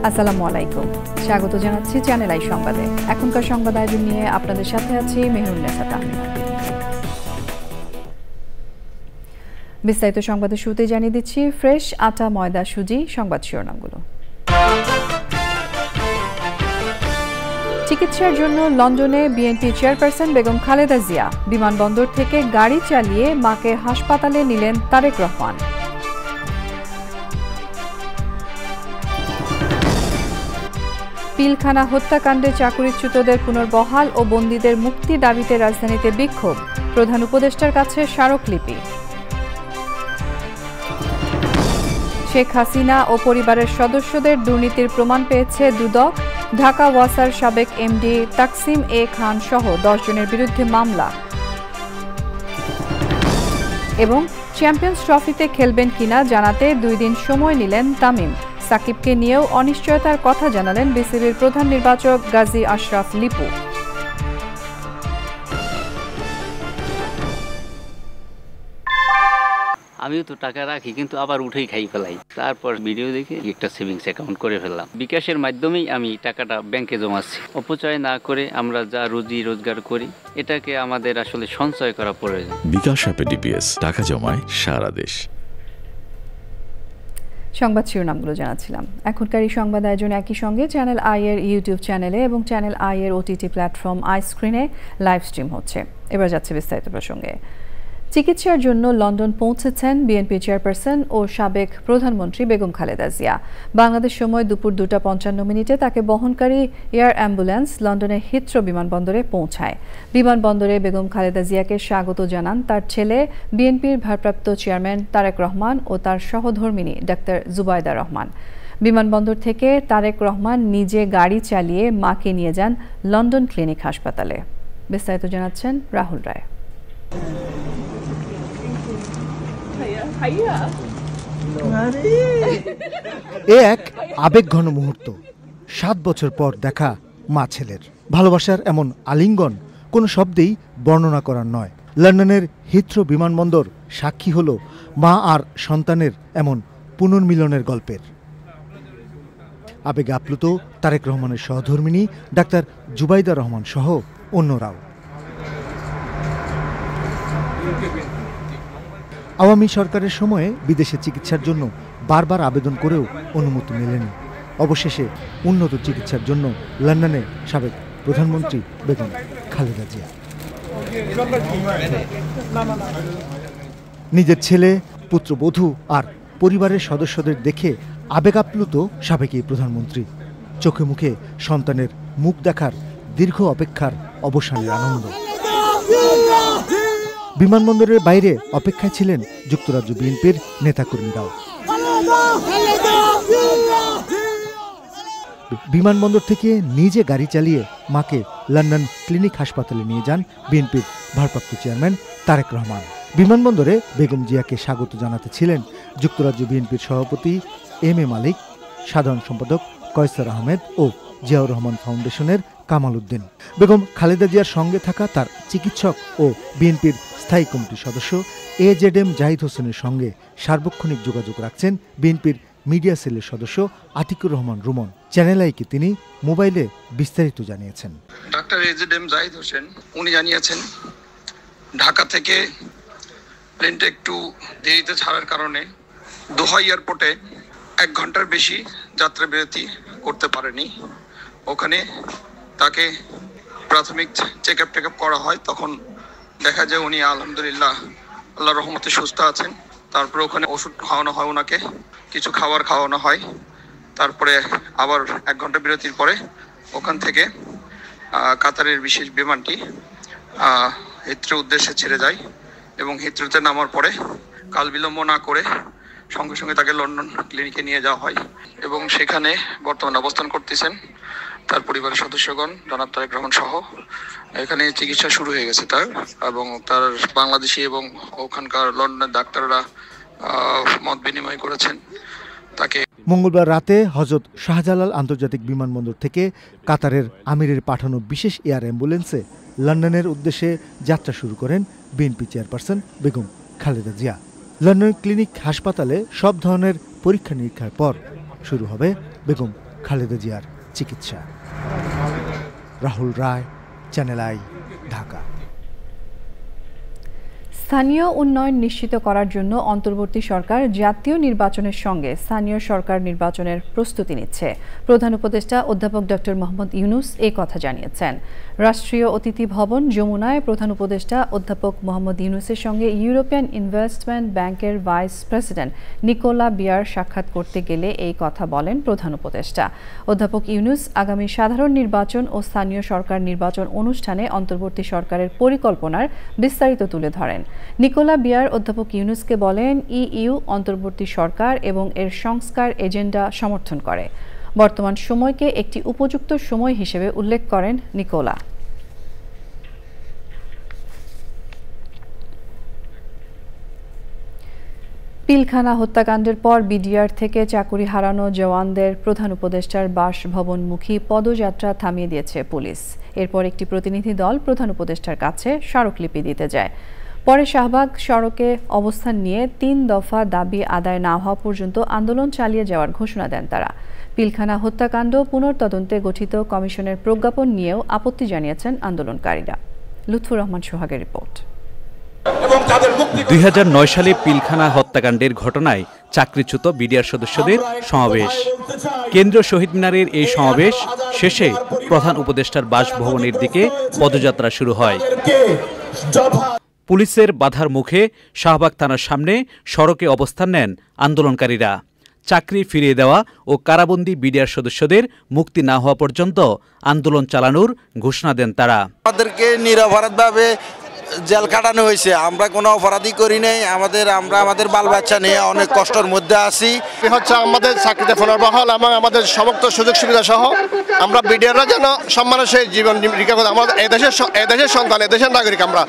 আসসালামু আলাইকুম, স্বাগত জানাচ্ছি চ্যানেল আই সংবাদে। এখনকার সংবাদ আয়োজন নিয়ে আপনাদের সাথে আছি মেহরুন্নেসা তাহমিনা। বিস্তারিত সংবাদের শুরুতে জানিয়ে দিচ্ছি ফ্রেশ আটা, ময়দা, সুজি। সংবাদ শিরোনামগুলো। চিকিৎসার জন্য লন্ডনে বিএনপি চেয়ারপারসন বেগম খালেদা জিয়া। বিমানবন্দর থেকে গাড়ি চালিয়ে মাকে হাসপাতালে নিলেন তারেক রহমান। পিলখানা হত্যাকাণ্ডে চাকরিচ্যুতদের পুনর্বহাল ও বন্দীদের মুক্তি দাবিতে রাজধানীতে বিক্ষোভ। প্রধান উপদেষ্টার কাছে স্মারকলিপি। শেখ হাসিনা ও পরিবারের সদস্যদের দুর্নীতির প্রমাণ পেয়েছে দুদক। ঢাকা ওয়াসার সাবেক এমডি তাকসিম এ খান সহ 10 জনের বিরুদ্ধে মামলা। এবং চ্যাম্পিয়ন্স ট্রফিতে খেলবেন কিনা জানাতে 2 দিন সময় নিলেন তামিম। সাকিবকে নিয়েও অনিশ্চয়তার কথা জানালেন বিসিবির প্রধান নির্বাচক গাজী আশরাফ লিপু। আমিও তো টাকা রাখি, কিন্তু আবার উঠেই খাই ফেলাই। তারপর ভিডিও দেখে একটা সেভিংস অ্যাকাউন্ট করে ফেললাম। বিকাশের মাধ্যমেই আমি টাকাটা ব্যাংকে জমাচ্ছি। অপচয় না করে আমরা যা রুজি রোজগার করি, এটাকে আমাদের আসলে সঞ্চয় করা প্রয়োজন। বিকাশ অ্যাপে ডিপিএস, টাকা জমায় সারা দেশ। সংবাদ শিরোনামগুলো জানাচ্ছিলাম। এখনকার এই সংবাদ আয়োজন একই সঙ্গে চ্যানেল আই এর ইউটিউব চ্যানেলে এবং চ্যানেল আই এর ওটিটি প্ল্যাটফর্ম আই স্ক্রিনে লাইভ স্ট্রিম হচ্ছে। এবার যাচ্ছে বিস্তারিত প্রসঙ্গে। চিকিৎসার জন্য লন্ডন পৌঁছেছেন বিএনপি চেয়ারপারসন ও সাবেক প্রধানমন্ত্রী বেগম খালেদা জিয়া। বাংলাদেশ সময় দুপুর 2:55 তাকে বহনকারী এয়ার অ্যাম্বুলেন্স লন্ডনের হিথ্রো বিমানবন্দরে পৌঁছায়। বিমানবন্দরে বেগম খালেদা জিয়াকে স্বাগত জানান তার ছেলে বিএনপির ভারপ্রাপ্ত চেয়ারম্যান তারেক রহমান ও তার সহধর্মিণী ডাক্তার জুবাইদা রহমান। বিমানবন্দর থেকে তারেক রহমান নিজে গাড়ি চালিয়ে মাকে নিয়ে যান লন্ডন ক্লিনিক হাসপাতালে। বিস্তারিত জানাচ্ছেন রাহুল রায়। এ এক আবেগঘন মুহূর্ত। 7 বছর পর দেখা মা ছেলের ভালোবাসার এমন আলিঙ্গন কোনো শব্দেই বর্ণনা করার নয়। লন্ডনের হিথ্রো বিমানবন্দর সাক্ষী হলো মা আর সন্তানের এমন পুনর্মিলনের গল্পের। আবেগে আপ্লুত তারেক রহমানের সহধর্মিণী ডাক্তার জুবাইদা রহমান সহ অন্যরাও। আওয়ামী সরকারের সময়ে বিদেশে চিকিৎসার জন্য বারবার আবেদন করেও অনুমতি মেলেনি। অবশেষে উন্নত চিকিৎসার জন্য লন্ডনে সাবেক প্রধানমন্ত্রী বেগম খালেদা জিয়া। নিজের ছেলে, পুত্রবধূ আর পরিবারের সদস্যদের দেখে আবেগ আপ্লুত সাবেক এই প্রধানমন্ত্রী। চোখে মুখে সন্তানের মুখ দেখার দীর্ঘ অপেক্ষার অবসানের আনন্দ। বিমানবন্দরের বাইরে অপেক্ষায় ছিলেন যুক্তরাজ্য বিএনপির নেতাকর্মীরাও। বিমানবন্দর থেকে নিজে গাড়ি চালিয়ে মাকে লন্ডন ক্লিনিক হাসপাতালে নিয়ে যান বিএনপির ভারপ্রাপ্ত চেয়ারম্যান তারেক রহমান। বিমানবন্দরে বেগম জিয়াকে স্বাগত জানাতে ছিলেন যুক্তরাজ্য বিএনপির সভাপতি এম এ মালিক, সাধারণ সম্পাদক কয়সার আহমেদ ও জিয়াউর রহমান ফাউন্ডেশনের কামাল উদ্দিন। বেগম খালেদা জিয়ার সঙ্গে থাকা তার চিকিৎসক ও বিএনপির স্থায়ী কমিটির সদস্য এজেডএম জাহিদ হোসেনের সঙ্গে সার্বক্ষণিক যোগাযোগ রাখছেন বিএনপির মিডিয়া সেলের সদস্য আতিকুর রহমান রুমন। চ্যানেল আইকে তিনি মোবাইলে বিস্তারিত জানিয়েছেন। ডাক্তার এজেডএম জাহিদ হোসেন উনি জানিয়েছেন ঢাকা থেকে প্লেনটা একটু দেরিতে ছাড়ার কারণে দোহা এয়ারপোর্টে 1 ঘন্টার বেশি যাত্রা বিরতি করতে পারেনি। ওখানে তাকে প্রাথমিক চেক আপ করা হয়, তখন দেখা যায় উনি আলহামদুলিল্লাহ আল্লাহর রহমতে সুস্থ আছেন। তারপরে ওখানে ওষুধ খাওয়ানো হয়, ওনাকে কিছু খাবার খাওয়ানো হয়। তারপরে আবার 1 ঘন্টা বিরতির পরে ওখান থেকে কাতারের বিশেষ বিমানটি হিথ্রোর উদ্দেশ্যে ছেড়ে যায় এবং হিথ্রোতে নামার পরে কাল বিলম্ব না করে সঙ্গে সঙ্গে তাকে লন্ডন ক্লিনিকে নিয়ে যাওয়া হয় এবং সেখানে বর্তমানে অবস্থান করতেছেন তার পরিবারের সদস্যগণ, জনাব তারেক রহমান সহ। এখানে চিকিৎসা শুরু হয়ে গেছে তার, এবং তার বাংলাদেশি এবং ওখানকার লন্ডনের ডাক্তাররা মত বিনিময় করেছেন তাকে। মঙ্গলবার রাতে হযরত শাহজালাল আন্তর্জাতিক বিমানবন্দর থেকে কাতারের আমিরের পাঠানো বিশেষ এয়ার অ্যাম্বুলেন্সে লন্ডনের উদ্দেশ্যে যাত্রা শুরু করেন BNP chairperson Begum Khaleda Zia. London clinic হাসপাতালে সব ধরনের পরীক্ষা নিরীক্ষার পর শুরু হবে বেগম খালেদা জিয়ার চিকিৎসা। রাহুল রায়, চ্যানেল আই, ঢাকা। স্থানীয় উন্নয়ন নিশ্চিত করার জন্য অন্তর্বর্তী সরকার জাতীয় নির্বাচনের সঙ্গে স্থানীয় সরকার নির্বাচনের প্রস্তুতি নিচ্ছে। প্রধান উপদেষ্টা অধ্যাপক ডক্টর মোহাম্মদ ইউনূস এই কথা জানিয়েছেন। রাষ্ট্রীয় অতিথি ভবন যমুনায় প্রধান উপদেষ্টা অধ্যাপক মোহাম্মদ ইউনূসের সঙ্গে ইউরোপিয়ান ইনভেস্টমেন্ট ব্যাংকের ভাইস প্রেসিডেন্ট নিকোলা বিয়ার সাক্ষাৎ করতে গেলে এই কথা বলেন প্রধান উপদেষ্টা। অধ্যাপক ইউনূস আগামী সাধারণ নির্বাচন ও স্থানীয় সরকার নির্বাচন অনুষ্ঠানে অন্তর্বর্তী সরকারের পরিকল্পনার বিস্তারিত তুলে ধরেন। নিকোলা বিয়ার অধ্যাপক ইউনূসকে বলেন, ইইউ অন্তর্বর্তী সরকার এবং এর সংস্কার এজেন্ডা সমর্থন করে। বর্তমান সময়কে একটি উপযুক্ত সময় হিসেবে উল্লেখ করেন নিকোলা। পিলখানা হত্যাকাণ্ডের পর বিডিআর থেকে চাকুরি হারানো জওয়ানদের প্রধান উপদেষ্টার বাসভবনমুখী পদযাত্রা থামিয়ে দিয়েছে পুলিশ। এরপর একটি প্রতিনিধি দল প্রধান উপদেষ্টার কাছে স্মারকলিপি দিতে যায়। পরে শাহবাগ সড়কে অবস্থান নিয়ে ৩ দফা দাবি আদায় না হওয়া পর্যন্ত আন্দোলন চালিয়ে যাওয়ার ঘোষণা দেন তারা। পিলখানা হত্যাকাণ্ড পুনর্তদন্তে গঠিত কমিশনের প্রজ্ঞাপন নিয়েও আপত্তি জানিয়েছেন আন্দোলনকারীরা। লুৎফুর রহমান সোহাগের রিপোর্ট। ২০০৯ সালে পিলখানা হত্যাকাণ্ডের ঘটনায় চাকরিচ্যুত বিডিআর সদস্যদের সমাবেশ। কেন্দ্রীয় শহীদ মিনারের এই সমাবেশ শেষে প্রধান উপদেষ্টার বাসভবনের দিকে পদযাত্রা শুরু হয়। পুলিশের বাধার মুখে শাহবাগ থানার সামনে সড়কে অবস্থান নেন আন্দোলনকারীরা। চাকরি ফিরিয়ে দেওয়া ও কারাবন্দী বিডিআর সদস্যদের মুক্তি না হওয়া পর্যন্ত আন্দোলন চালানোর ঘোষণা দেন তারা। আমাদেরকে নিরপরাধভাবে জেল কাটানো হয়েছে, আমরা কোনো অপরাধী করি নাই। আমরা আমাদের বাল বাচ্চা নিয়ে অনেক কষ্টের মধ্যে আছি। হচ্ছে আমাদের চাকরিতে পুনর্বহাল এবং আমাদের সমস্ত সুযোগ সুবিধা সহ আমরা বিডিআররা যেন সম্মানের সহিত জীবন জীবিকা করে। আমাদের এদেশের সন্তান, এদেশের নাগরিক। আমরা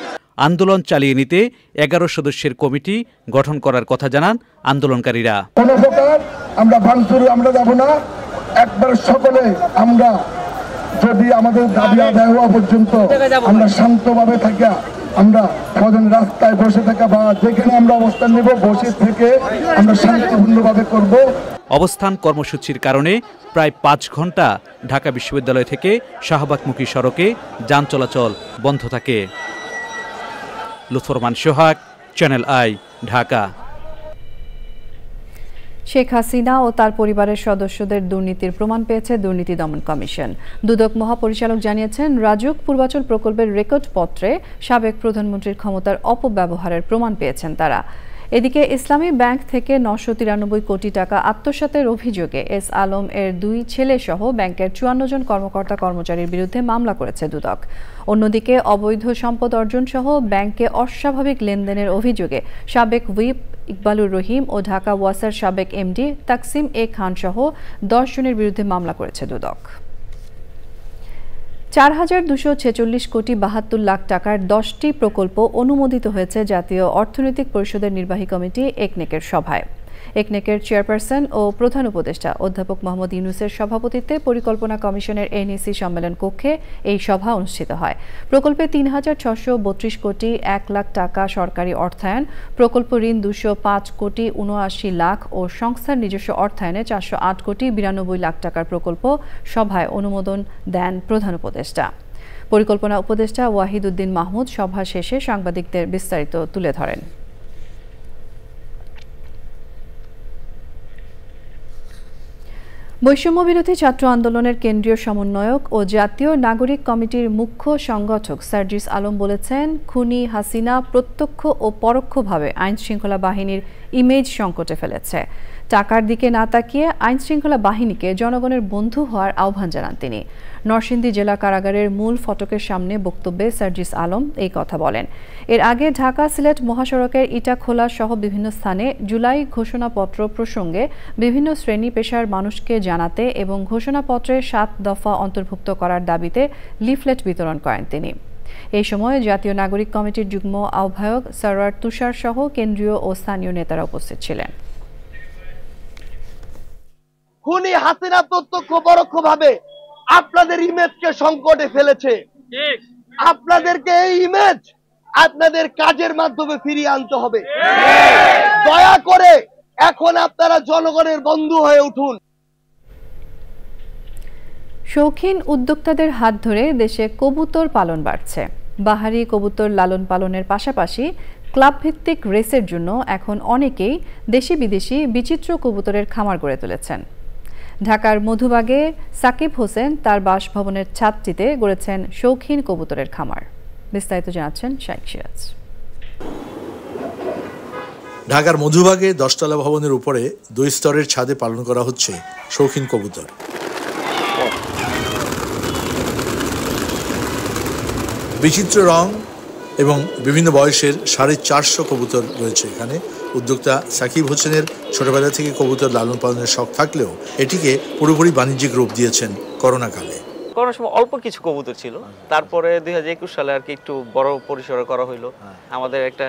আন্দোলন চালিয়ে নিতে 11 সদস্যের কমিটি গঠন করার কথা জানান আন্দোলনকারীরা। কোনো প্রকার আমরা ভাঙচুরে আমরা যাব না। একবার সকলে আমরা যদি আমাদের দাবি আদায় হওয়া পর্যন্ত আমরা শান্তভাবে থাকি, আমরা কদিন রাস্তায় বসে থাকা বা যেখানে আমরা অবস্থান নেব বসে থেকে আমরা শান্তিপূর্ণভাবে করব। অবস্থান কর্মসূচির কারণে প্রায় 5 ঘন্টা ঢাকা বিশ্ববিদ্যালয় থেকে শাহবাগমুখী সড়কে যান চলাচল বন্ধ থাকে। লুৎফুর রহমান সোহাগ, চ্যানেল আই, ঢাকা। শেখ হাসিনা ও তার পরিবারের সদস্যদের দুর্নীতির প্রমাণ পেয়েছে দুর্নীতি দমন কমিশন। দুদক মহাপরিচালক জানিয়েছেন, রাজুক পূর্বাচল প্রকল্পের রেকর্ড পত্রে সাবেক প্রধানমন্ত্রীর ক্ষমতার অপব্যবহারের প্রমাণ পেয়েছেন তারা। এদিকে ইসলামী ব্যাংক থেকে 993 কোটি টাকা আত্মসাতের অভিযোগে এস আলম এর 2 ছেলে সহ ব্যাংকের 54 জন কর্মকর্তা কর্মচারীর বিরুদ্ধে মামলা করেছে দুদক। অন্যদিকে অবৈধ সম্পদ অর্জন সহ ব্যাংকে অস্বাভাবিক লেনদেনের অভিযোগে সাবেক হুইপ ইকবালুর রহিম ও ঢাকা ওয়াসার সাবেক এমডি তাকসিম এ খান সহ 10 জনের বিরুদ্ধে মামলা করেছে দুদক। 4246 কোটি 72 লাখ টাকার 10টি প্রকল্প অনুমোদিত হয়েছে জাতীয় অর্থনৈতিক পরিষদের নির্বাহী কমিটি একনেকের সভায়। একনেকের চেয়ারপারসন ও প্রধান উপদেষ্টা অধ্যাপক মোহাম্মদ ইউনূসের সভাপতিত্বে পরিকল্পনা কমিশনের এনইসি সম্মেলন কক্ষে এই সভা অনুষ্ঠিত হয়। প্রকল্পে 3632 কোটি 1 লাখ টাকা সরকারি অর্থায়ন, প্রকল্প ঋণ 205 কোটি 79 লাখ ও সংস্থার নিজস্ব অর্থায়নে 408 কোটি 92 লাখ টাকার প্রকল্প সভায় অনুমোদন দেন প্রধান উপদেষ্টা। পরিকল্পনা উপদেষ্টা ওয়াহিদ উদ্দিন মাহমুদ সভা শেষে সাংবাদিকদের বিস্তারিত তুলে ধরেন। বৈষম্যবিরোধী ছাত্র আন্দোলনের কেন্দ্রীয় সমন্বয়ক ও জাতীয় নাগরিক কমিটির মুখ্য সংগঠক সার্জিস আলম বলেছেন, খুনি হাসিনা প্রত্যক্ষ ও পরোক্ষভাবে আইনশৃঙ্খলা বাহিনীর ইমেজ সংকটে ফেলেছে। টাকার দিকে না তাকিয়ে আইনশৃঙ্খলা বাহিনীকে জনগণের বন্ধু হওয়ার আহ্বান জানান তিনি। নরসিংদী জেলা কারাগারের মূল ফটকের সামনে বক্তব্যে সার্জিস আলম এই কথা বলেন। এর আগে ঢাকা সিলেট মহাসড়কের ইটাখোলা সহ বিভিন্ন স্থানে জুলাই ঘোষণাপত্র প্রসঙ্গে বিভিন্ন শ্রেণী পেশার মানুষকে জানাতে এবং ঘোষণাপত্রে 7 দফা অন্তর্ভুক্ত করার দাবিতে লিফলেট বিতরণ করেন তিনি। এই সময় জাতীয় নাগরিক কমিটির যুগ্ম আহ্বায়ক সরওয়ার তুষার সহ কেন্দ্রীয় ও স্থানীয় নেতারা উপস্থিত ছিলেন। খুনি হাসিনা প্রত্যক্ষ পরোক্ষভাবে আপনাদের ইমেজকে সংকটে ফেলেছে। আপনাদেরকে এই ইমেজ আপনাদের কাজের মাধ্যমে ফিরিয়ে আনতে হবে। দয়া করে এখন আপনারা জনগণের বন্ধু হয়ে উঠুন। শৌখিন উদ্যোক্তাদের হাত ধরে দেশে কবুতর পালন বাড়ছে। বাহারি কবুতর লালন পালনের পাশাপাশি ক্লাব ভিত্তিক রেসের জন্য এখন অনেকেই দেশি বিদেশি বিচিত্র কবুতরের খামার গড়ে তুলেছেন। ঢাকার মধুবাগে সাকিব হোসেন তার বাসভবনের ছাদটিতে গড়েছেন শৌখিন কবুতরের খামার। বিস্তারিত জানাচ্ছেন শাইখ সিরাজ। ঢাকার মধুবাগে 10তলা ভবনের উপরে 2 স্তরের ছাদে পালন করা হচ্ছে শৌখিন কবুতর। বিচিত্র রং এবং বিভিন্ন বয়সের 450 কবুতর রয়েছে এখানে। উদ্যোক্তা সাকিব হোসেনের ছোটবেলা থেকে কবুতর লালন পালনের শখ থাকলেও এটিকে পুরোপুরি বাণিজ্যিক রূপ দিয়েছেন করোনাকালে। করোনার সময় অল্প কিছু কবুতর ছিল, তারপরে 2021 সালে আর কি একটু বড় পরিসরে করা হইলো। আমাদের একটা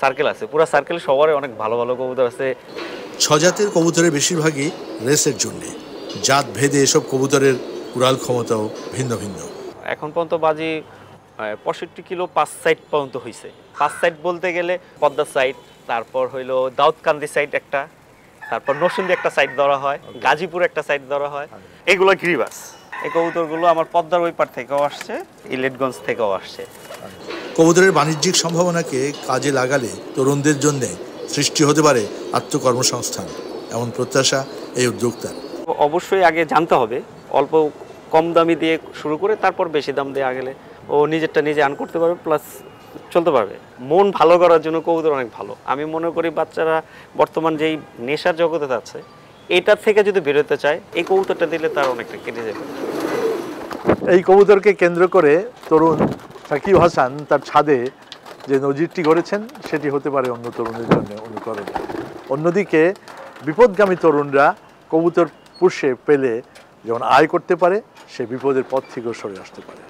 সার্কেল আছে, পুরো সার্কেল সবারই অনেক ভালো ভালো কবুতর আছে। 6 জাতের কবুতরের বেশিরভাগই রেসের জন্য। জাত ভেদে এসব কবুতরের উড়াল ক্ষমতাও ভিন্ন ভিন্ন। এখন পর্যন্ত বাজি 65 কিলো 5 সাইড পর্যন্ত হয়েছে। 5 সাইড বলতে গেলে পদ্মা সাইড, তারপর হইলো দাউদকান্দি সাইড একটা, তারপর নরসিংদী একটা সাইড ধরা হয়, গাজীপুর একটা সাইড ধরা হয়। এগুলো গিরিবাস। এই কবুতরগুলো আমার পদ্মার ওই পার থেকেও আসছে, ইলেটগঞ্জ থেকেও আসছে। কবুতরের বাণিজ্যিক সম্ভাবনাকে কাজে লাগালে তরুণদের জন্য সৃষ্টি হতে পারে আত্মকর্মসংস্থান, এমন প্রত্যাশা এই উদ্যোক্তার। অবশ্যই আগে জানতে হবে, অল্প কম দামি দিয়ে শুরু করে তারপর বেশি দাম দেওয়া গেলে ও নিজেরটা নিজে আর্ন করতে পারবে, প্লাস চলতে পারবে। মন ভালো করার জন্য কবুতর অনেক ভালো। আমি মনে করি বাচ্চারা বর্তমান যেই নেশার জগতে আছে এটার থেকে যদি বেরোতে চায়, এই কবুতরটা দিলে তার অনেকটা কেটে যাবে। এই কবুতরকে কেন্দ্র করে তরুণ সাকিব হাসান তার ছাদে যে নজিরটি গড়েছেন সেটি হতে পারে অন্য তরুণদের জন্য অনুকরণ। অন্যদিকে বিপদগামী তরুণরা কবুতর পুষে পেলে যেমন আয় করতে পারে, সে বিপদের পথ থেকেও সরে আসতে পারে।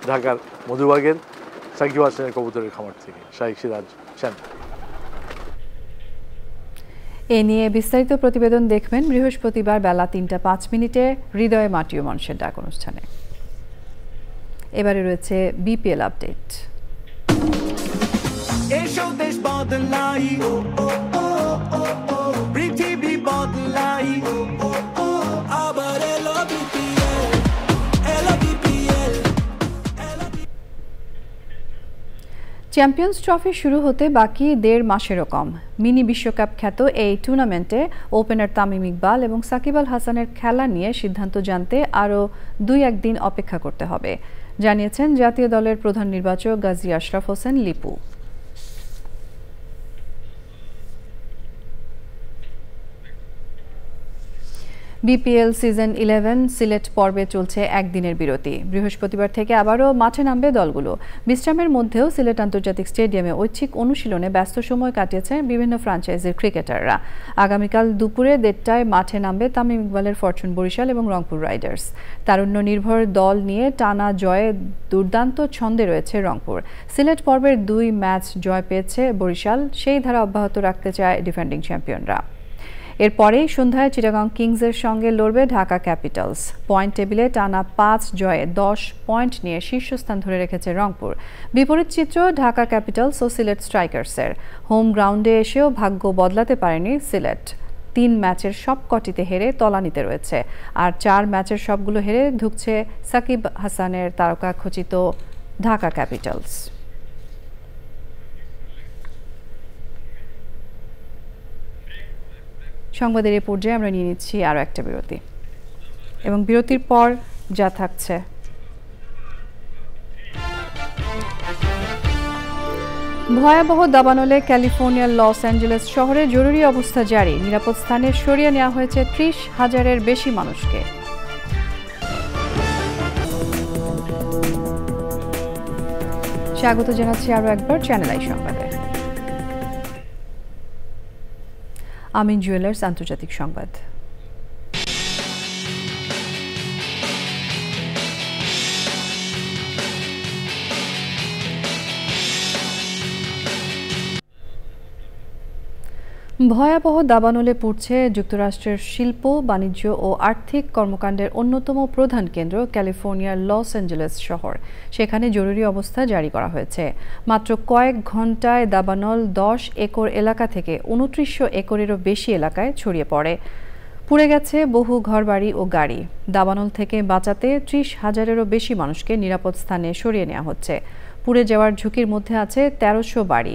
ঢাকার মধুবাগের সাকিব হাসানের কবুতরের খামার থেকে শাইখ সিরাজ, চ্যানেল। এ নিয়ে বিস্তারিত প্রতিবেদন দেখবেন বৃহস্পতিবার বেলা 3টা 5 হৃদয়ে মাটিও মানুষের ডাক অনুষ্ঠানে। এবারে রয়েছে বিপিএল আপডেট। চ্যাম্পিয়ন্স ট্রফি শুরু হতে বাকি 1.5 মাসেরও কম। মিনি বিশ্বকাপ খ্যাত এই টুর্নামেন্টে ওপেনার তামিম ইকবাল এবং সাকিব আল হাসানের খেলা নিয়ে সিদ্ধান্ত জানতে আরও 2-1 দিন অপেক্ষা করতে হবে, জানিয়েছেন জাতীয় দলের প্রধান নির্বাচক গাজী আশরাফ হোসেন লিপু। বিপিএল সিজন 11 সিলেট পর্বে চলছে একদিনের বিরতি। বৃহস্পতিবার থেকে আবারও মাঠে নামবে দলগুলো। বিশ্রামের মধ্যেও সিলেট আন্তর্জাতিক স্টেডিয়ামে ঐচ্ছিক অনুশীলনে ব্যস্ত সময় কাটিয়েছে বিভিন্ন ফ্র্যাঞ্চাইজির ক্রিকেটাররা। আগামীকাল দুপুরে 1:30টায় মাঠে নামবে তামিম ইকবালের ফরচুন বরিশাল এবং রংপুর রাইডার্স। তারুণ্য নির্ভর দল নিয়ে টানা জয়ে দুর্দান্ত ছন্দে রয়েছে রংপুর। সিলেট পর্বের 2 ম্যাচ জয় পেয়েছে বরিশাল, সেই ধারা অব্যাহত রাখতে চায় ডিফেন্ডিং চ্যাম্পিয়নরা। এরপরেই সন্ধ্যায় চিটাগং কিংসের সঙ্গে লড়বে ঢাকা ক্যাপিটালস। পয়েন্ট টেবিলে টানা 5 জয়ে 10 পয়েন্ট নিয়ে শীর্ষস্থান ধরে রেখেছে রংপুর। বিপরীত চিত্র ঢাকা ক্যাপিটালস ও সিলেট স্ট্রাইকার্সের। হোম গ্রাউন্ডে এসেও ভাগ্য বদলাতে পারেনি সিলেট। 3 ম্যাচের সবকটিতে হেরে তলানিতে রয়েছে, আর 4 ম্যাচের সবগুলো হেরে ধুঁকছে সাকিব হাসানের তারকাখচিত ঢাকা ক্যাপিটালস। সংবাদের এই পর্যায়ে আমরা নিয়ে নিচ্ছি আরও একটা বিরতি, এবং বিরতির পর যা থাকছে: ভয়াবহ দাবানলে ক্যালিফোর্নিয়ার লস অ্যাঞ্জেলেস শহরে জরুরি অবস্থা জারি। নিরাপদ স্থানে সরিয়ে নেওয়া হয়েছে 30,000-এর বেশি মানুষকে। স্বাগত জানাচ্ছি আরও একবার চ্যানেল আই সংবাদে। আমিন জুয়েলার্স আন্তর্জাতিক সংবাদ। ভয়াবহ দাবানলে পড়ছে যুক্তরাষ্ট্রের শিল্প, বাণিজ্য ও আর্থিক কর্মকাণ্ডের অন্যতম প্রধান কেন্দ্র ক্যালিফোর্নিয়ার লস অ্যাঞ্জেলেস শহর। সেখানে জরুরি অবস্থা জারি করা হয়েছে। মাত্র কয়েক ঘন্টায় দাবানল 10 একর এলাকা থেকে 2900 একরেরও বেশি এলাকায় ছড়িয়ে পড়ে। পুড়ে গেছে বহু ঘরবাড়ি ও গাড়ি। দাবানল থেকে বাঁচাতে ৩০,০০০-এরও বেশি মানুষকে নিরাপদ স্থানে সরিয়ে নেওয়া হচ্ছে। পুড়ে যাওয়ার ঝুঁকির মধ্যে আছে ১৩০০ বাড়ি।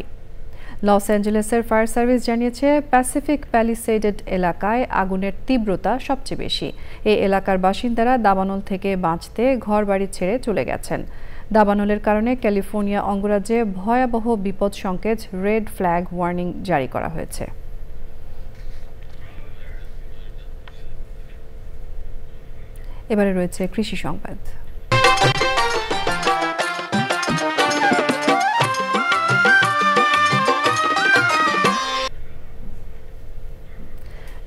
লস অ্যাঞ্জেলেসের ফায়ার সার্ভিস জানিয়েছে, প্যাসিফিক প্যালিসেডেড এলাকায় আগুনের তীব্রতা সবচেয়ে বেশি। এই এলাকার বাসিন্দারা দাবানল থেকে বাঁচতে ঘরবাড়ি ছেড়ে চলে গেছেন। দাবানলের কারণে ক্যালিফোর্নিয়া অঙ্গরাজ্যে ভয়াবহ বিপদ সংকেত রেড ফ্ল্যাগ ওয়ার্নিং জারি করা হয়েছে। এবারে রয়েছে কৃষি সংবাদ।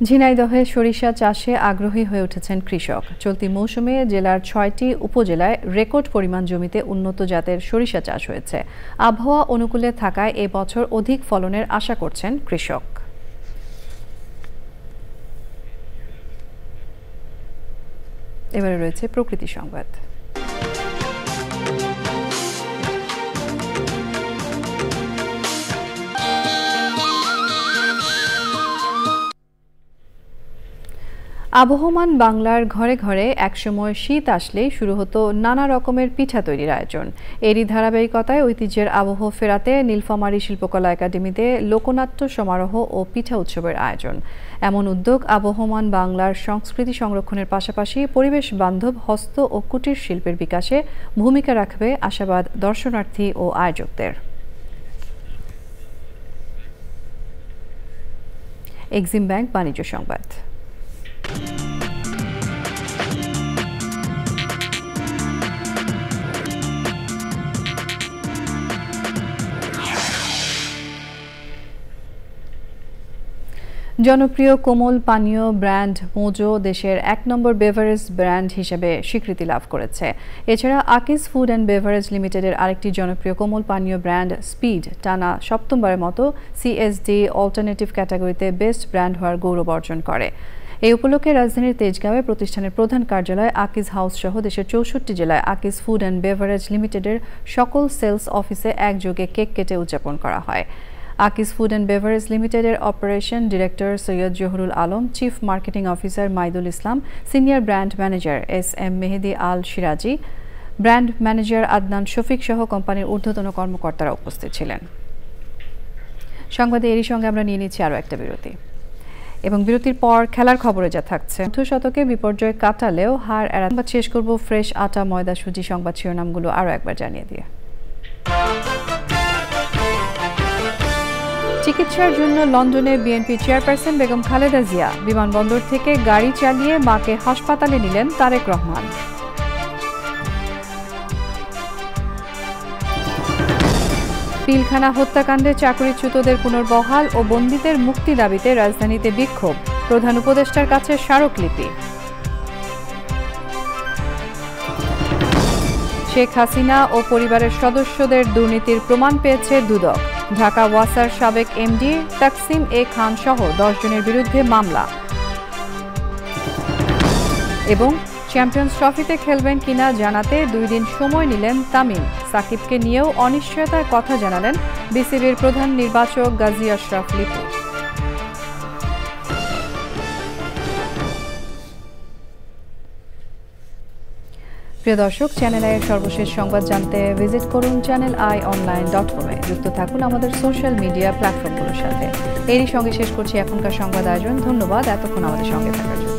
ঝিনাইদহে সরিষা চাষে আগ্রহী হয়ে উঠেছেন কৃষক। চলতি মৌসুমে জেলার ৬টি উপজেলায় রেকর্ড পরিমাণ জমিতে উন্নত জাতের সরিষা চাষ হয়েছে। আবহাওয়া অনুকূলে থাকায় এ বছর অধিক ফলনের আশা করছেন কৃষক। এবারে রয়েছে প্রকৃতি সংবাদ। আবহমান বাংলার ঘরে ঘরে একসময় শীত আসলেই শুরু হতো নানা রকমের পিঠা তৈরির আয়োজন। এরই ধারাবাহিকতায় ঐতিহ্যের আবহ ফেরাতে নীলফামারী শিল্পকলা একাডেমিতে লোকনাট্য সমারোহ ও পিঠা উৎসবের আয়োজন। এমন উদ্যোগ আবহমান বাংলার সংস্কৃতি সংরক্ষণের পাশাপাশি পরিবেশ বান্ধব হস্ত ও কুটির শিল্পের বিকাশে ভূমিকা রাখবে আশাবাদ দর্শনার্থী ও আয়োজকদের। এক্সিম ব্যাংক বাণিজ্য সংবাদ। জনপ্রিয় কোমল পানীয় ব্র্যান্ড মোজো দেশের ১ নম্বর বেভারেজ ব্র্যান্ড হিসেবে স্বীকৃতি লাভ করেছে। এছাড়া আকিজ ফুড অ্যান্ড বেভারেজ লিমিটেডের আরেকটি জনপ্রিয় কোমল পানীয় ব্র্যান্ড স্পিড টানা সপ্তমবারের মতো সিএসডি অল্টারনেটিভ ক্যাটাগরিতে বেস্ট ব্র্যান্ড হওয়ার গৌরব অর্জন করে। এই উপলক্ষে রাজধানীর তেজগাঁওয়ে প্রতিষ্ঠানের প্রধান কার্যালয় আকিজ হাউস সহ দেশের ৬৪ জেলায় আকিজ ফুড অ্যান্ড বেভারেজ লিমিটেডের সকল সেলস অফিসে একযোগে কেক কেটে উদযাপন করা হয়। আকিজ ফুড অ্যান্ড বেভারেজ লিমিটেডের operation director Syed Zahurul Alam, chief marketing officer Maidul Islam, senior brand manager S M. Mehedi Al Siraji, brand manager Adnan Shafiq সহ কোম্পানির ঊর্ধ্বতন কর্মকর্তারা উপস্থিত ছিলেন। সংবাদে এরই সঙ্গে আমরা নিয়ে নিচ্ছি আরও একটা বিরতি এবং বিরতির পর খেলার খবরে যা থাকছে। শতকে বিপর্যয় কাটালেও হার এড়াতে শেষ করব ফ্রেশ আটা ময়দা সুজি সংবাদ শিরোনামগুলো আরও একবার জানিয়ে দিয়ে। চিকিৎসার জন্য লন্ডনে বিএনপি চেয়ারপারসন বেগম খালেদা জিয়া বিমানবন্দর থেকে গাড়ি চালিয়ে মাকে হাসপাতালে নিলেন তারেক রহমান। পিলখানা হত্যাকাণ্ডে চাকরিচ্যুতদের পুনর্বহাল ও বন্দীদের মুক্তি দাবিতে রাজধানীতে বিক্ষোভ, প্রধান উপদেষ্টার কাছে স্মারকলিপি। শেখ হাসিনা ও পরিবারের সদস্যদের দুর্নীতির প্রমাণ পেয়েছে দুদক। ঢাকা ওয়াসার সাবেক এমডি তাকসিম এ খান সহ ১০ জনের বিরুদ্ধে মামলা। এবং চ্যাম্পিয়ন্স ট্রফিতে খেলবেন কিনা জানাতে ২ দিন সময় নিলেন তামিম। সাকিবকে নিয়েও অনিশ্চয়তার কথা জানালেন বিসিবির প্রধান নির্বাচক গাজী আশরাফ লিপু। প্রিয় দর্শক, চ্যানেল আই এর সর্বশেষ সংবাদ জানতে ভিজিট করুন channelionline.com-এ। যুক্ত থাকুন আমাদের সোশ্যাল মিডিয়া প্ল্যাটফর্মগুলোর সাথে। এরই সঙ্গে শেষ করছি এখনকার সংবাদ আয়োজন। ধন্যবাদ এতক্ষণ আমাদের সঙ্গে থাকার জন্য।